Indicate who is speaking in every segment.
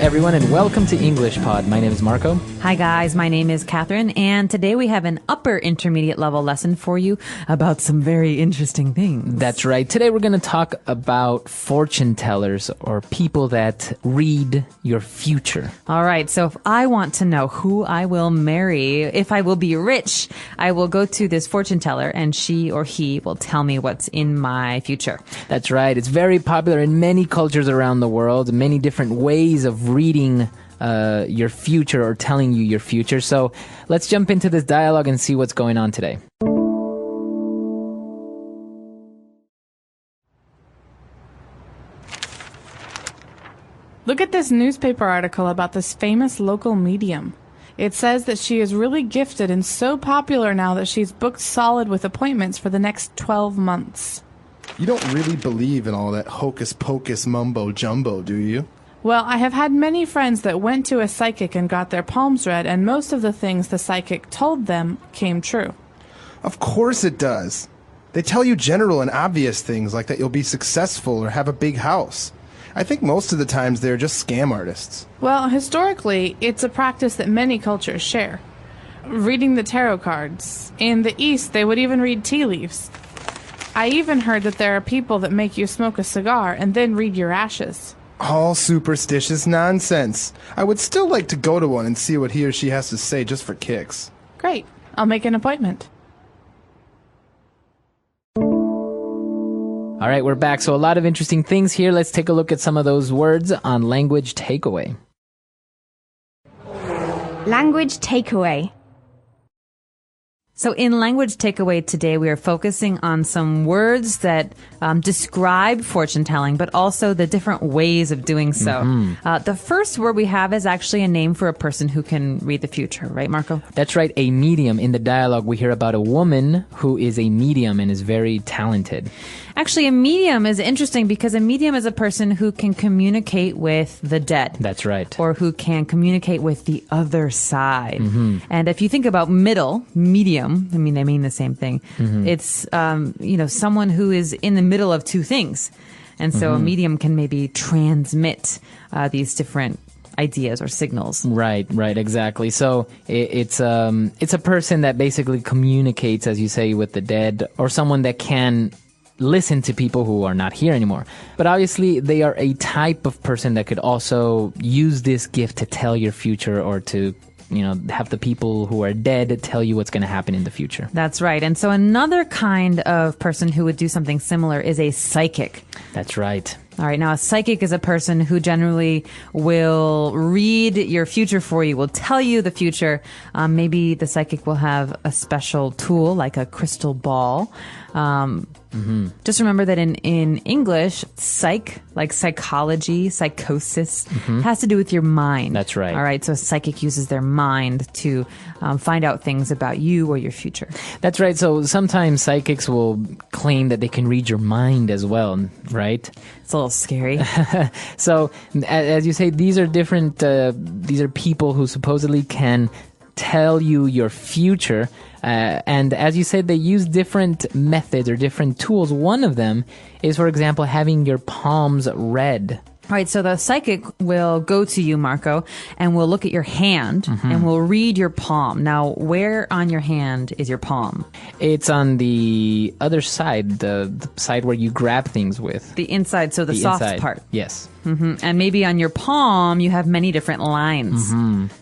Speaker 1: everyone, and welcome to English Pod. My name is Marco.
Speaker 2: Hi, guys. My name is Catherine, and today we have an upper intermediate level lesson for you about some very interesting things.
Speaker 1: That's right. Today we're going to talk about fortune tellers, or people that read your future.
Speaker 2: All right. So if I want to know who I will marry, if I will be rich, I will go to this fortune teller, and she or he will tell me what's in my future.
Speaker 1: That's right. It's very popular in many cultures around the world, many different ways of reading your future or telling you your future. So let's jump into this dialogue and see what's going on today.
Speaker 3: Look at this newspaper article about this famous local medium. It says that she is really gifted and so popular now that she's booked solid with appointments for the next 12 months.
Speaker 4: You don't really believe in all that hocus-pocus mumbo-jumbo, do you?
Speaker 3: Well, I have had many friends that went to a psychic and got their palms read, and most of the things the psychic told them came true.
Speaker 4: Of course it does. They tell you general and obvious things like that you'll be successful or have a big house. I think most of the times they're just scam artists.
Speaker 3: Well, historically, it's a practice that many cultures share. Reading the tarot cards. In the East, they would even read tea leaves. I even heard that there are people that make you smoke a cigar and then read your ashes.
Speaker 4: All superstitious nonsense. I would still like to go to one and see what he or she has to say just for kicks.
Speaker 3: Great. I'll make an appointment.
Speaker 1: All right, we're back. So a lot of interesting things here. Let's take a look at some of those words on language takeaway.
Speaker 5: Language takeaway.
Speaker 2: So in language takeaway today, we are focusing on some words that describe fortune telling, but also the different ways of doing so. The first word we have is actually a name for a person who can read the future, right, Marco?
Speaker 1: That's right, a medium. In the dialogue, we hear about a woman who is a medium and is very talented.
Speaker 2: Actually, a medium is interesting because a medium is a person who can communicate with the dead.
Speaker 1: That's right.
Speaker 2: Or who can communicate with the other side. And if you think about medium, I mean, they mean the same thing. It's, someone who is in the middle of two things. And so a medium can maybe transmit these different ideas or signals.
Speaker 1: Right, exactly. So it's a person that basically communicates, as you say, with the dead, or someone that can listen to people who are not here anymore. But obviously they are a type of person that could also use this gift to tell your future, or to have the people who are dead tell you what's going to happen in the future.
Speaker 2: That's right. And so another kind of person who would do something similar is a psychic.
Speaker 1: That's right.
Speaker 2: All right. Now, a psychic is a person who generally will read your future for you, will tell you the future. Maybe the psychic will have a special tool like a crystal ball. Just remember that in English, psych, like psychology, psychosis, has to do with your mind.
Speaker 1: That's right.
Speaker 2: All right. So a psychic uses their mind to find out things about you or your future.
Speaker 1: That's right. So sometimes psychics will claim that they can read your mind as well, right?
Speaker 2: It's a little scary.
Speaker 1: So as you say, these are different, these are people who supposedly can tell you your future. And as you said, they use different methods or different tools. One of them is, for example, having your palms read.
Speaker 2: All right, so the psychic will go to you, Marco, and will look at your hand and will read your palm. Now, where on your hand is your palm?
Speaker 1: It's on the other side, the side where you grab things with.
Speaker 2: The inside, so the soft
Speaker 1: inside
Speaker 2: part.
Speaker 1: Yes.
Speaker 2: And maybe on your palm, you have many different lines.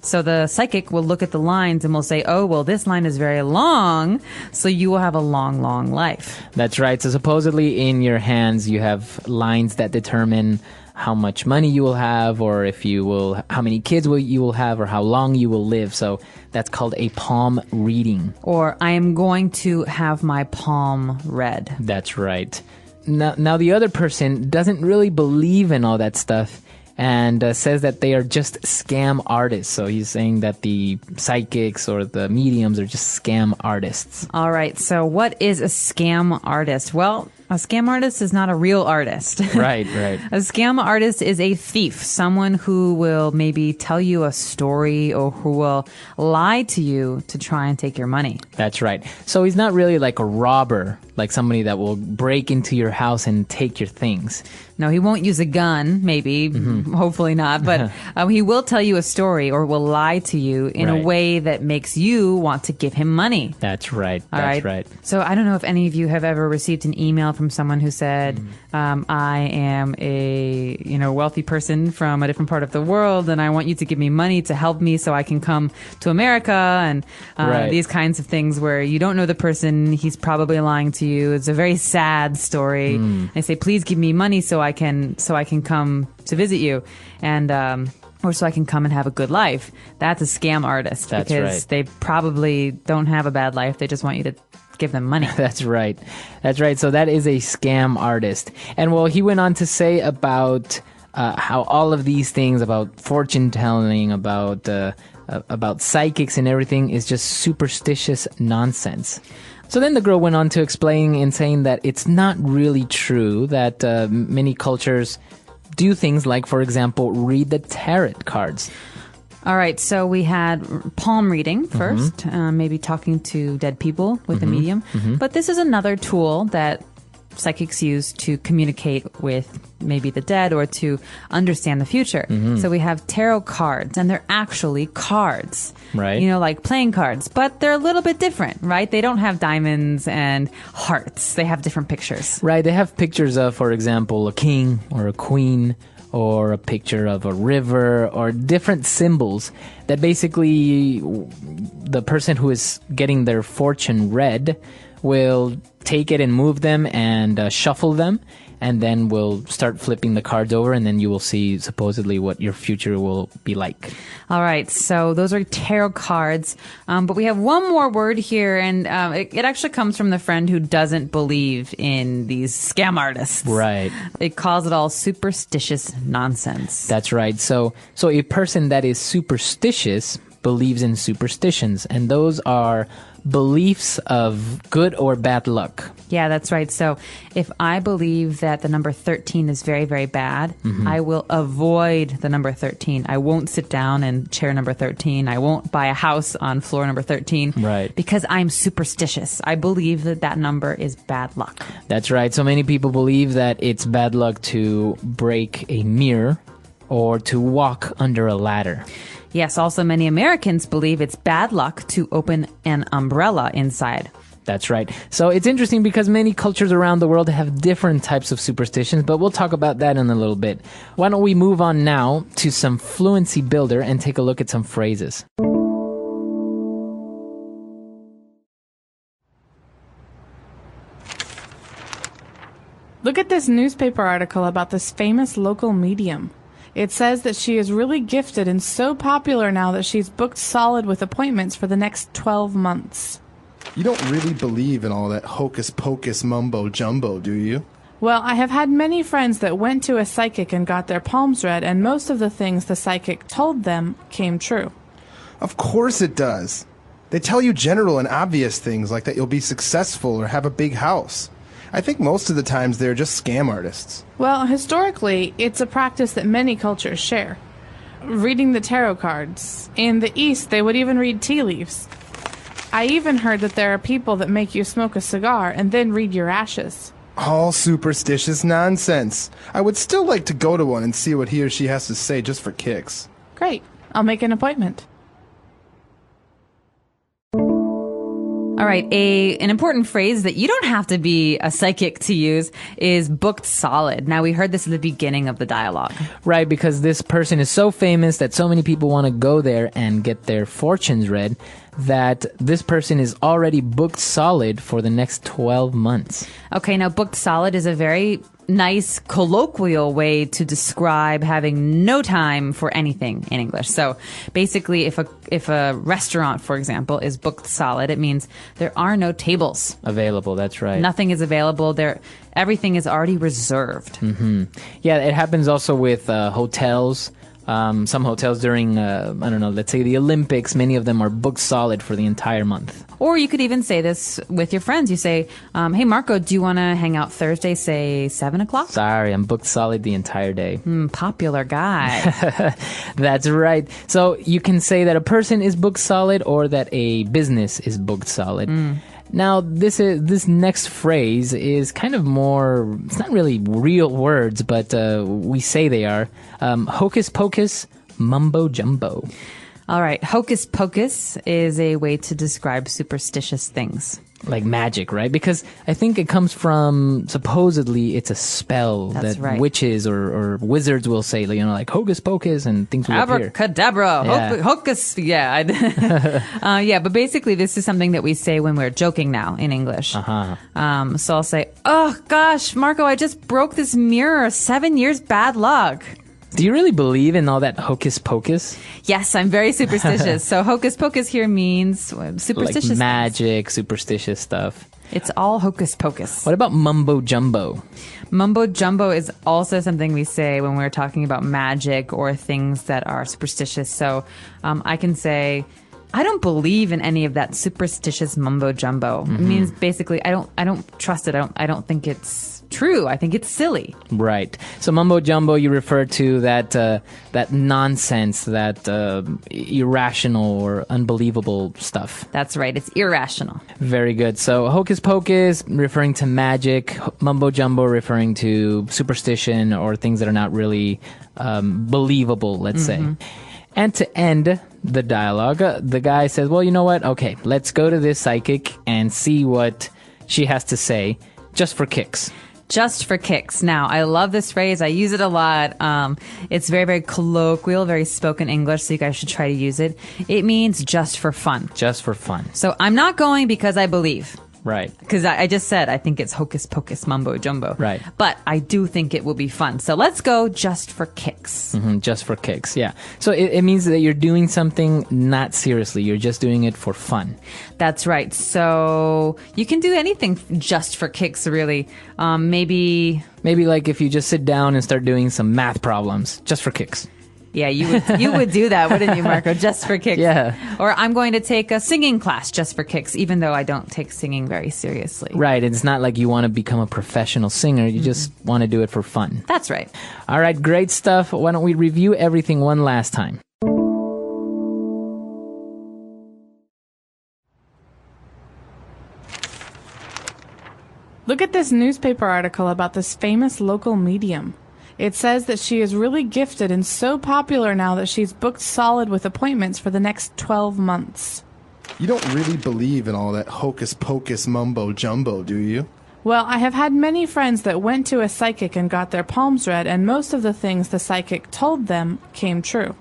Speaker 2: So the psychic will look at the lines and will say, oh, well, this line is very long, so you will have a long, long life.
Speaker 1: That's right. So supposedly in your hands, you have lines that determine how much money you will have, or how many kids you will have, or how long you will live. So that's called a palm reading.
Speaker 2: Or I am going to have my palm read.
Speaker 1: That's right. Now the other person doesn't really believe in all that stuff, and says that they are just scam artists. So he's saying that the psychics or the mediums are just scam artists.
Speaker 2: All right. So what is a scam artist? Well, A scam artist is not a real artist.
Speaker 1: Right.
Speaker 2: A scam artist is a thief, someone who will maybe tell you a story or who will lie to you to try and take your money.
Speaker 1: That's right. So he's not really like a robber, like somebody that will break into your house and take your things.
Speaker 2: No, he won't use a gun, maybe, hopefully not, but he will tell you a story or will lie to you in a
Speaker 1: Right.
Speaker 2: way that makes you want to give him money.
Speaker 1: That's right.
Speaker 2: All
Speaker 1: That's right.
Speaker 2: So I don't know if any of you have ever received an email from someone who said, I am a wealthy person from a different part of the world, and I want you to give me money to help me so I can come to America, and
Speaker 1: Right.
Speaker 2: these kinds of things where you don't know the person, he's probably lying to you. It's a very sad story. They say, please give me money so I can come to visit you, and or so I can come and have a good life. That's a scam artist.
Speaker 1: That's
Speaker 2: because
Speaker 1: right.
Speaker 2: they probably don't have a bad life. They just want you to give them money.
Speaker 1: That's right. That's right. So that is a scam artist. And well, he went on to say about how all of these things about fortune telling, about psychics and everything is just superstitious nonsense. So then the girl went on to explain and saying that it's not really true that many cultures do things like, for example, read the tarot cards.
Speaker 2: All right, so we had palm reading first, maybe talking to dead people with a medium. But this is another tool that psychics use to communicate with maybe the dead or to understand the future. So we have tarot cards, and they're actually cards.
Speaker 1: Right.
Speaker 2: Like playing cards, but they're a little bit different, right? They don't have diamonds and hearts. They have different pictures.
Speaker 1: Right. They have pictures of, for example, a king or a queen, or a picture of a river, or different symbols that basically the person who is getting their fortune read will take it and move them and shuffle them, and then we'll start flipping the cards over, and then you will see supposedly what your future will be like.
Speaker 2: All right, so those are tarot cards. But we have one more word here, and it actually comes from the friend who doesn't believe in these scam artists.
Speaker 1: Right.
Speaker 2: It calls it all superstitious nonsense.
Speaker 1: That's right. So a person that is superstitious believes in superstitions, and those are beliefs of good or bad luck.
Speaker 2: Yeah, that's right. So if I believe that the number 13 is very, very bad, I will avoid the number 13. I won't sit down in chair number 13. I won't buy a house on floor number 13.
Speaker 1: Right.
Speaker 2: Because I'm superstitious. I believe that number is bad luck.
Speaker 1: That's right. So many people believe that it's bad luck to break a mirror or to walk under a ladder.
Speaker 2: Yes, also many Americans believe it's bad luck to open an umbrella inside.
Speaker 1: That's right. So it's interesting because many cultures around the world have different types of superstitions, but we'll talk about that in a little bit. Why don't we move on now to some Fluency Builder and take a look at some phrases.
Speaker 3: Look at this newspaper article about this famous local medium. It says that she is really gifted and so popular now that she's booked solid with appointments for the next 12 months.
Speaker 4: You don't really believe in all that hocus-pocus mumbo-jumbo, do you?
Speaker 3: Well, I have had many friends that went to a psychic and got their palms read, and most of the things the psychic told them came true.
Speaker 4: Of course it does. They tell you general and obvious things like that you'll be successful or have a big house. I think most of the times they're just scam artists.
Speaker 3: Well, historically, it's a practice that many cultures share. Reading the tarot cards. In the East, they would even read tea leaves. I even heard that there are people that make you smoke a cigar and then read your ashes.
Speaker 4: All superstitious nonsense. I would still like to go to one and see what he or she has to say just for kicks.
Speaker 3: Great. I'll make an appointment.
Speaker 2: All right, an important phrase that you don't have to be a psychic to use is booked solid. Now, we heard this at the beginning of the dialogue.
Speaker 1: Right, because this person is so famous that so many people want to go there and get their fortunes read that this person is already booked solid for the next 12 months.
Speaker 2: Okay, now booked solid is a very nice colloquial way to describe having no time for anything in English. So basically, if a restaurant, for example, is booked solid, it means there are no tables
Speaker 1: Available, that's right.
Speaker 2: Nothing is available. Everything is already reserved.
Speaker 1: Yeah, it happens also with hotels. Some hotels during, I don't know, let's say the Olympics, many of them are booked solid for the entire month.
Speaker 2: Or you could even say this with your friends. You say, hey, Marco, do you want to hang out Thursday, say 7 o'clock?
Speaker 1: Sorry, I'm booked solid the entire day.
Speaker 2: Popular guy.
Speaker 1: That's right. So you can say that a person is booked solid or that a business is booked solid. Now, this next phrase is kind of more, it's not really real words, but we say they are. Hocus pocus, mumbo jumbo.
Speaker 2: All right. Hocus pocus is a way to describe superstitious things.
Speaker 1: Like magic, right? Because I think it comes from, supposedly, it's a spell that witches or wizards will say, like hocus pocus and things will appear.
Speaker 2: Abracadabra,
Speaker 1: Yeah.
Speaker 2: hocus, yeah. Yeah, but basically this is something that we say when we're joking now in English. So I'll say, oh gosh, Marco, I just broke this mirror, 7 years bad luck.
Speaker 1: Do you really believe in all that hocus pocus?
Speaker 2: Yes, I'm very superstitious. So hocus pocus here means superstitious.
Speaker 1: Like magic, superstitious stuff.
Speaker 2: It's all hocus pocus.
Speaker 1: What about mumbo jumbo?
Speaker 2: Mumbo jumbo is also something we say when we're talking about magic or things that are superstitious. So I can say, I don't believe in any of that superstitious mumbo jumbo. It means basically I don't trust it. I don't think it's true. I think it's silly.
Speaker 1: Right. So mumbo jumbo, you refer to that nonsense, that irrational or unbelievable stuff.
Speaker 2: That's right. It's irrational.
Speaker 1: Very good. So hocus pocus referring to magic, mumbo jumbo referring to superstition or things that are not really believable, let's say. And to end the dialogue, the guy says, well, you know what? Okay, let's go to this psychic and see what she has to say, just for kicks.
Speaker 2: Just for kicks. Now, I love this phrase. I use it a lot. It's very, very colloquial, very spoken English, so you guys should try to use it. It means just for fun.
Speaker 1: Just for fun.
Speaker 2: So I'm not going because I believe.
Speaker 1: Right.
Speaker 2: Because I just said I think it's hocus pocus mumbo jumbo.
Speaker 1: Right.
Speaker 2: But I do think it will be fun. So let's go just for kicks.
Speaker 1: Just for kicks, yeah. So it means that you're doing something not seriously. You're just doing it for fun.
Speaker 2: That's right. So you can do anything just for kicks, really. Maybe
Speaker 1: like if you just sit down and start doing some math problems, just for kicks.
Speaker 2: Yeah, you would do that, wouldn't you, Marco? Just for kicks.
Speaker 1: Yeah.
Speaker 2: Or I'm going to take a singing class just for kicks, even though I don't take singing very seriously.
Speaker 1: Right. It's not like you want to become a professional singer. You just want to do it for fun.
Speaker 2: That's right.
Speaker 1: All right. Great stuff. Why don't we review everything one last time?
Speaker 3: Look at this newspaper article about this famous local medium. It says that she is really gifted and so popular now that she's booked solid with appointments for the next 12 months.
Speaker 4: You don't really believe in all that hocus pocus mumbo jumbo, do you?
Speaker 3: Well, I have had many friends that went to a psychic and got their palms read, and most of the things the psychic told them came true.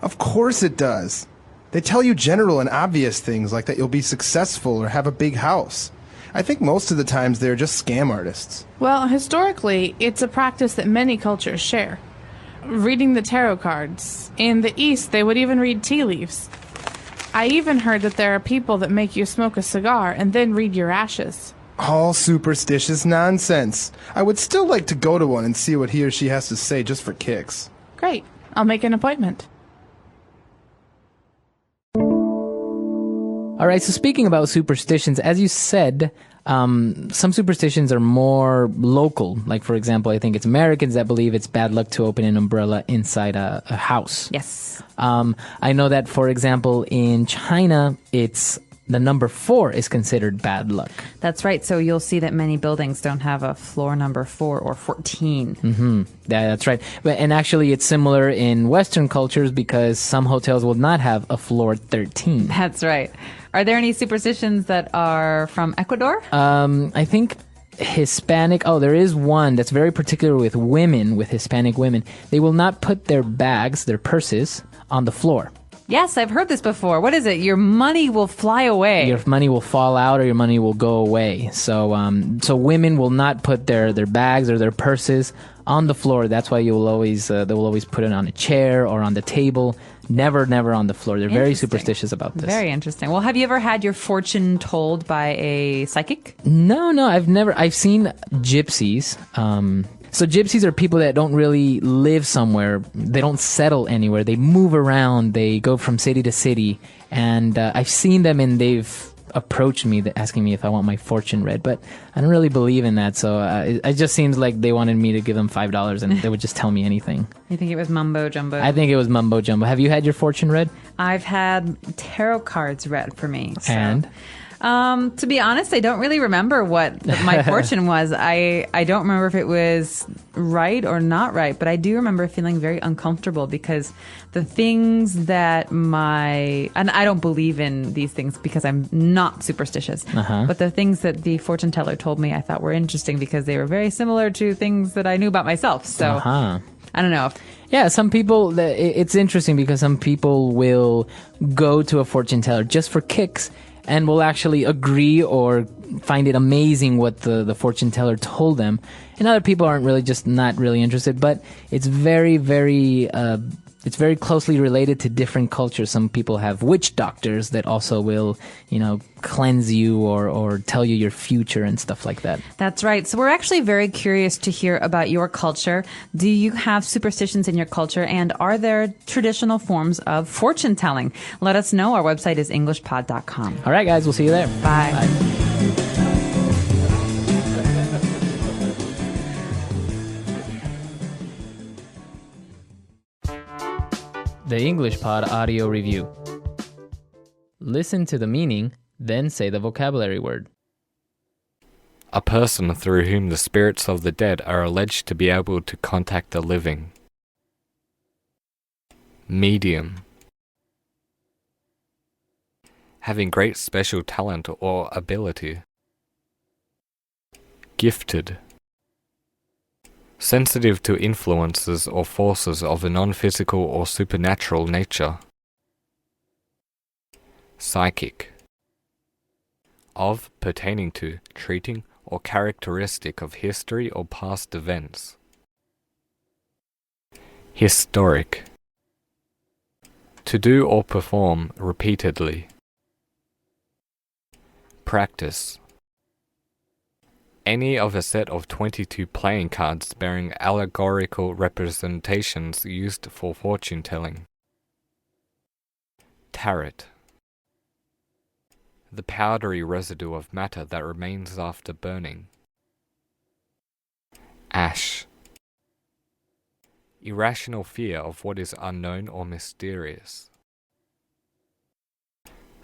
Speaker 4: Of course it does. They tell you general and obvious things like that you'll be successful or have a big house. I think most of the times they're just scam artists.
Speaker 3: Well, historically, it's a practice that many cultures share. Reading the tarot cards. In the East, they would even read tea leaves. I even heard that there are people that make you smoke a cigar and then read your ashes.
Speaker 4: All superstitious nonsense. I would still like to go to one and see what he or she has to say just for kicks.
Speaker 3: Great. I'll make an appointment.
Speaker 1: All right, so speaking about superstitions, as you said, some superstitions are more local. Like, for example, I think it's Americans that believe it's bad luck to open an umbrella inside a house.
Speaker 2: Yes.
Speaker 1: I know that, for example, in China, it's the number 4 is considered bad luck.
Speaker 2: That's right. So you'll see that many buildings don't have a floor number 4 or 14.
Speaker 1: Yeah, that's right. And actually, it's similar in Western cultures because some hotels will not have a floor 13.
Speaker 2: That's right. Are there any superstitions that are from Ecuador?
Speaker 1: I think Hispanic. Oh, there is one that's very particular with women, with Hispanic women. They will not put their bags, their purses, on the floor.
Speaker 2: Yes, I've heard this before. What is it? Your money will fly away.
Speaker 1: Your money will fall out or your money will go away. So women will not put their bags or their purses on the floor. That's why they will always put it on a chair or on the table. Never on the floor. They're very superstitious about this.
Speaker 2: Very interesting. Well, have you ever had your fortune told by a psychic?
Speaker 1: No, I've never. I've seen gypsies. So gypsies are people that don't really live somewhere. They don't settle anywhere. They move around. They go from city to city. And I've seen them, and they've approached me asking me if I want my fortune read. But I don't really believe in that. So it just seems like they wanted me to give them $5 and they would just tell me anything.
Speaker 2: You think it was mumbo jumbo?
Speaker 1: I think it was mumbo jumbo. Have you had your fortune read?
Speaker 2: I've had tarot cards read for me. So.
Speaker 1: And?
Speaker 2: To be honest, I don't really remember what my fortune was. I don't remember if it was right or not right, but I do remember feeling very uncomfortable because the things that and I don't believe in these things because I'm not superstitious, but the things that the fortune teller told me I thought were interesting because they were very similar to things that I knew about myself. So I don't know.
Speaker 1: Yeah, some people, it's interesting because some people will go to a fortune teller just for kicks and will actually agree or find it amazing what the fortune teller told them. And other people aren't really, just not really interested. But it's very, very, it's very closely related to different cultures. Some people have witch doctors that also will, cleanse you or tell you your future and stuff like that.
Speaker 2: That's right. So we're actually very curious to hear about your culture. Do you have superstitions in your culture? And are there traditional forms of fortune telling? Let us know. Our website is englishpod.com.
Speaker 1: All right, guys. We'll see you there.
Speaker 2: Bye.
Speaker 1: Bye. The English Pod Audio Review. Listen to the meaning, then say the vocabulary word.
Speaker 6: A person through whom the spirits of the dead are alleged to be able to contact the living. Medium. Having great special talent or ability. Gifted. Sensitive to influences or forces of a non-physical or supernatural nature. Psychic. Of, pertaining to, treating, or characteristic of history or past events. Historic. To do or perform repeatedly. Practice. Any of a set of 22 playing cards bearing allegorical representations used for fortune telling. Tarot. The powdery residue of matter that remains after burning. Ash. Irrational fear of what is unknown or mysterious.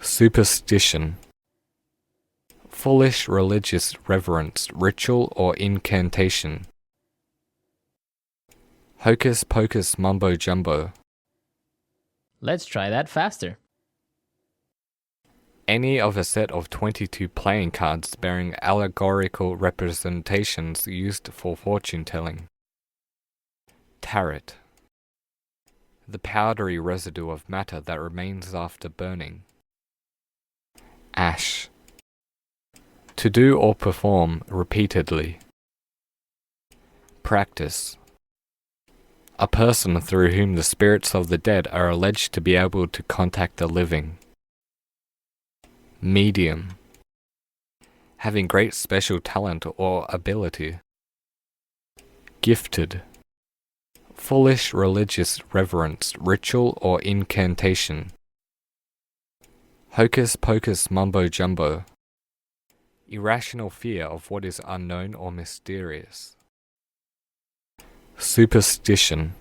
Speaker 6: Superstition. Foolish religious reverence, ritual or incantation. Hocus pocus mumbo jumbo.
Speaker 1: Let's try that faster.
Speaker 6: Any of a set of 22 playing cards bearing allegorical representations used for fortune telling. Tarot. The powdery residue of matter that remains after burning. Ash. To do or perform repeatedly. Practice. A person through whom the spirits of the dead are alleged to be able to contact the living. Medium. Having great special talent or ability. Gifted. Foolish religious reverence, ritual or incantation. Hocus pocus mumbo jumbo. Irrational fear of what is unknown or mysterious. Superstition.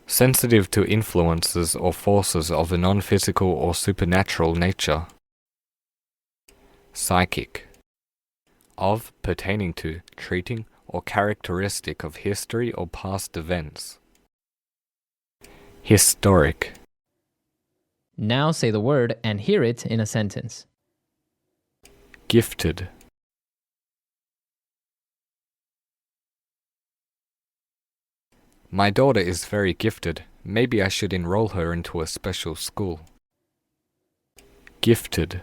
Speaker 6: Sensitive to influences or forces of a non-physical or supernatural nature. Psychic. Of, pertaining to, treating, or characteristic of history or past events. Historic.
Speaker 1: Now say the word and hear it in a sentence.
Speaker 6: Gifted. My daughter is very gifted. Maybe I should enroll her into a special school. Gifted.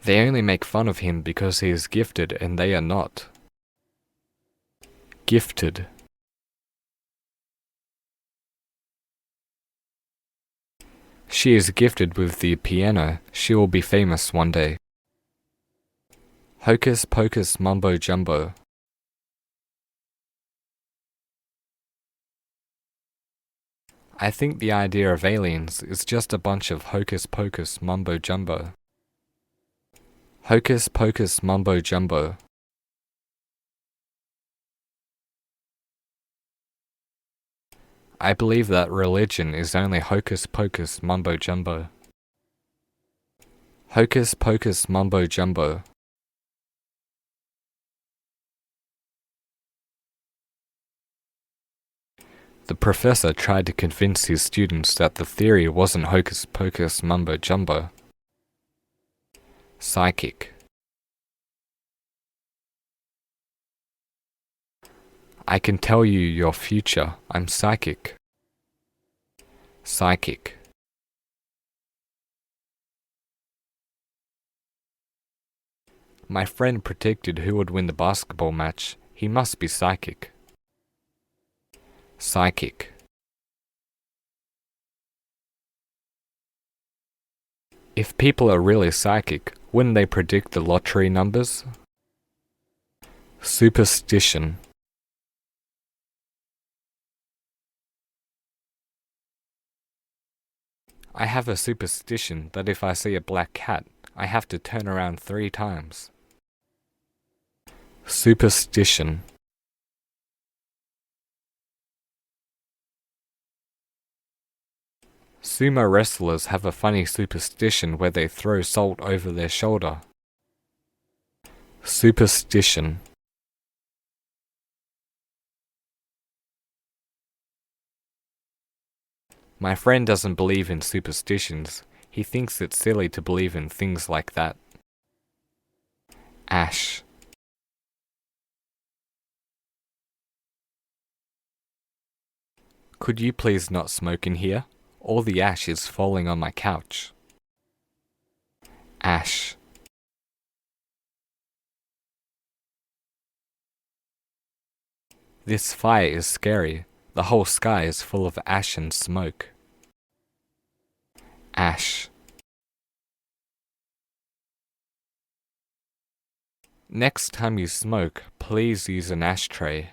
Speaker 6: They only make fun of him because he is gifted and they are not. Gifted. She is gifted with the piano. She will be famous one day. Hocus pocus mumbo jumbo. I think the idea of aliens is just a bunch of hocus pocus mumbo jumbo. Hocus pocus mumbo jumbo. I believe that religion is only hocus pocus mumbo jumbo. Hocus pocus mumbo jumbo. The professor tried to convince his students that the theory wasn't hocus pocus mumbo jumbo. Psychic. I can tell you your future. I'm psychic. Psychic. My friend predicted who would win the basketball match. He must be psychic. Psychic. If people are really psychic, wouldn't they predict the lottery numbers? Superstition. I have a superstition that if I see a black cat, I have to turn around 3 times. Superstition. Sumo wrestlers have a funny superstition where they throw salt over their shoulder. Superstition. My friend doesn't believe in superstitions. He thinks it's silly to believe in things like that. Ash. Could you please not smoke in here? All the ash is falling on my couch. Ash. This fire is scary. The whole sky is full of ash and smoke. Ash. Next time you smoke, please use an ashtray.